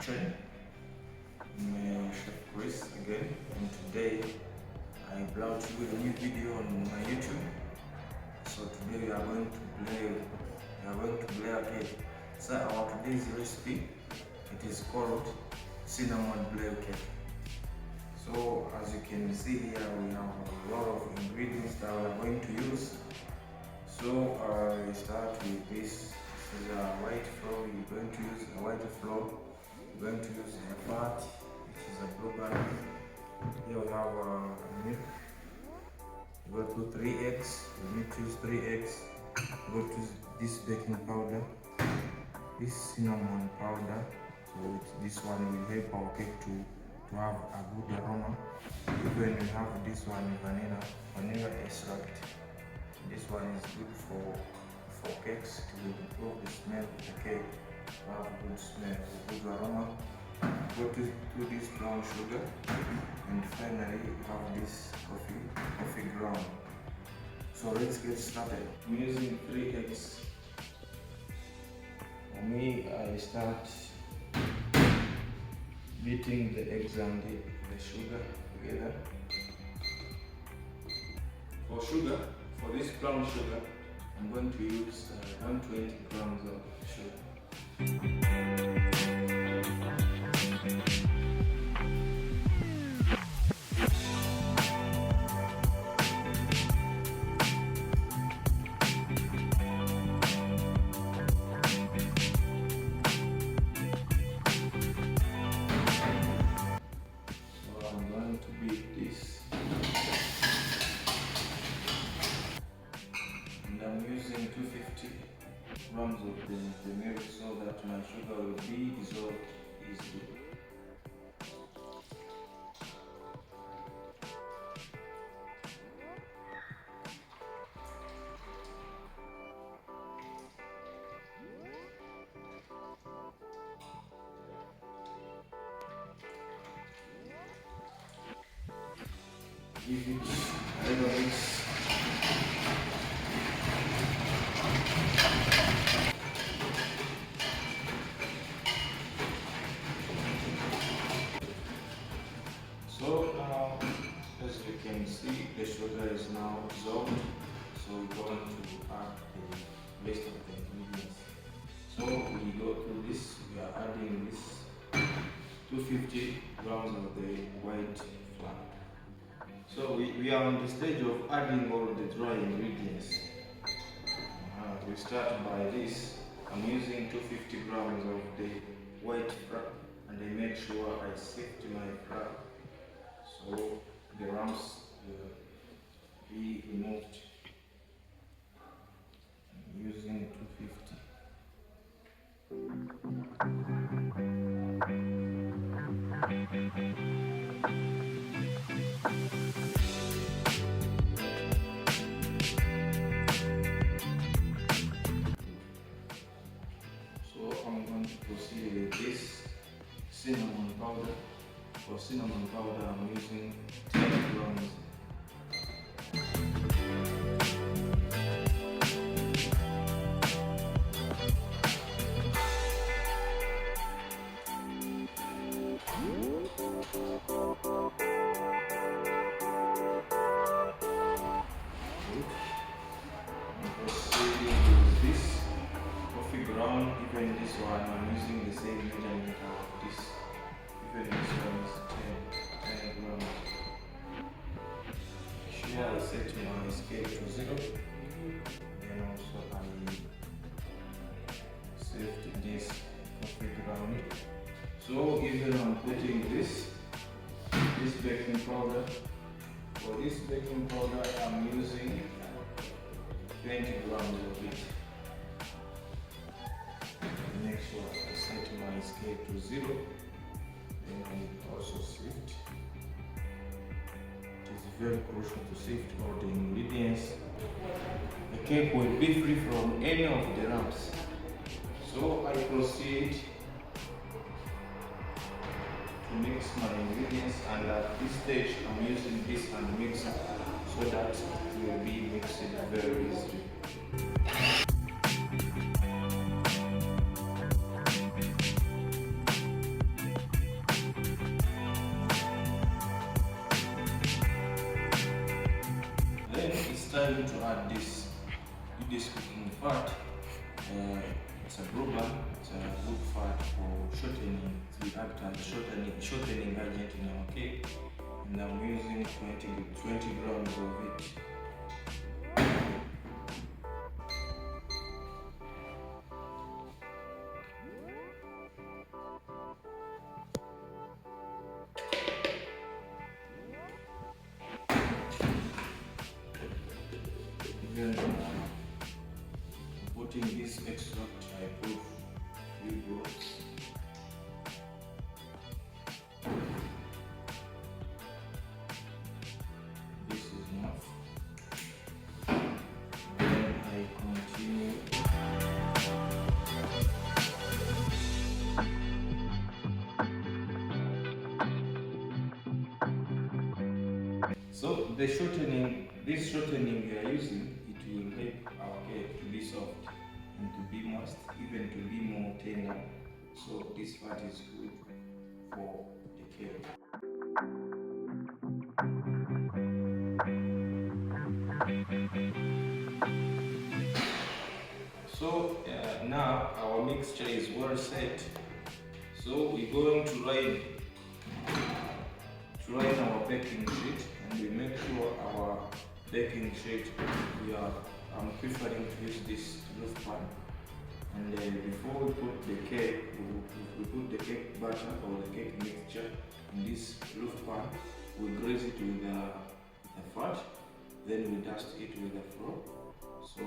Action. I'm Chef Chris again, and today I brought you a new video on my YouTube. So today we are going to play a cake. So our today's recipe, it is called Cinnamon Brew Cake. So as you can see here, we have a lot of ingredients that we are going to use. So we start with this. This is a white flour. You're going to use a white flour. You're going to use a fat, which is a blueberry. Here we have milk. You go to 3 eggs. You need to use 3 eggs. You go to this baking powder, this cinnamon powder. So this one will help our cake to have a good aroma. Even we have this one vanilla extract. This one is good for cakes to improve the smell of the cake, to have a good smell, a good aroma. Go to this brown sugar, and finally you have this coffee ground. So let's get started. I'm using 3 eggs. For me, I start beating the eggs and the sugar together. For this brown sugar, I'm going to use 120 grams of sugar. So I'm going to beat this. I'm using 250 grams of the milk so that my sugar will be dissolved easily. Give it a little mix. So now, as you can see, the sugar is now dissolved. So we're going to add the rest of the ingredients. So we go through this. We are adding this 250 grams of the white flour. So we are on the stage of adding all the dry ingredients. We start by this. I'm using 250 grams of the white flour, and I make sure I sift my flour so the lumps be removed. I'm using 250. So I'm going to proceed with this cinnamon powder. For cinnamon powder, I'm using 10 grams. I'm proceeding with this coffee ground. Even this one, I'm using the same measurement of this. Even this one is 10 grams. Here I set my scale to 0. Then also I saved this coffee ground. So even I'm putting this baking powder. For this baking powder, I'm using 20 grams of it. Make sure I set my scale to 0. Then I also sift. It is very crucial to sift all the ingredients. The cake will be free from any of the lumps. So I proceed to mix my ingredients, and at this stage I'm using this hand mixer so that it will be mixed very easily. time to add this cooking fat. It's a brew bar. It's a good fat for shortening. It will act as a shortening agent in our cake. And I'm using 20 grams of it. Then putting this extract, I put 3 drops. This is enough. Then I continue. So this shortening we are using, it will help our cake to be soft and to be moist, even to be more tender. So this fat is good for the cake. So now our mixture is well set. So we're going to line our baking sheet, and we make sure our baking sheet, I'm preferring to use this roof pan. And before we put the cake, we put the cake batter or the cake mixture in this roof pan. We grease it with the fat, then we dust it with the flour. So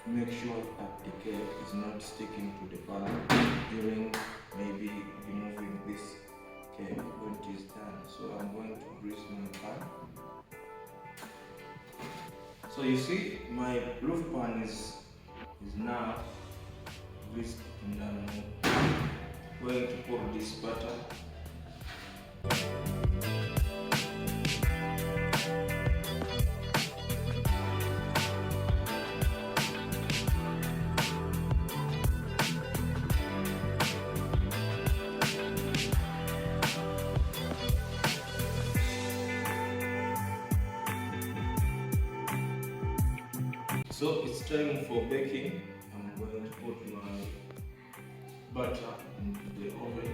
to make sure that the cake is not sticking to the pan during maybe removing this cake when it is done. So I'm going to grease my pan. So you see my roof pan is now greased, and I'm going to pour this butter. So it's time for baking. I'm going to put my butter into the oven.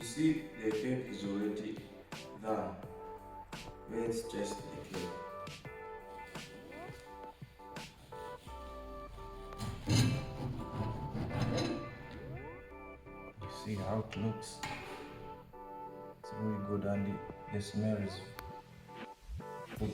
See, the cake is already done. Let's test the cake. You see how it looks? It's really good, and the smell is good.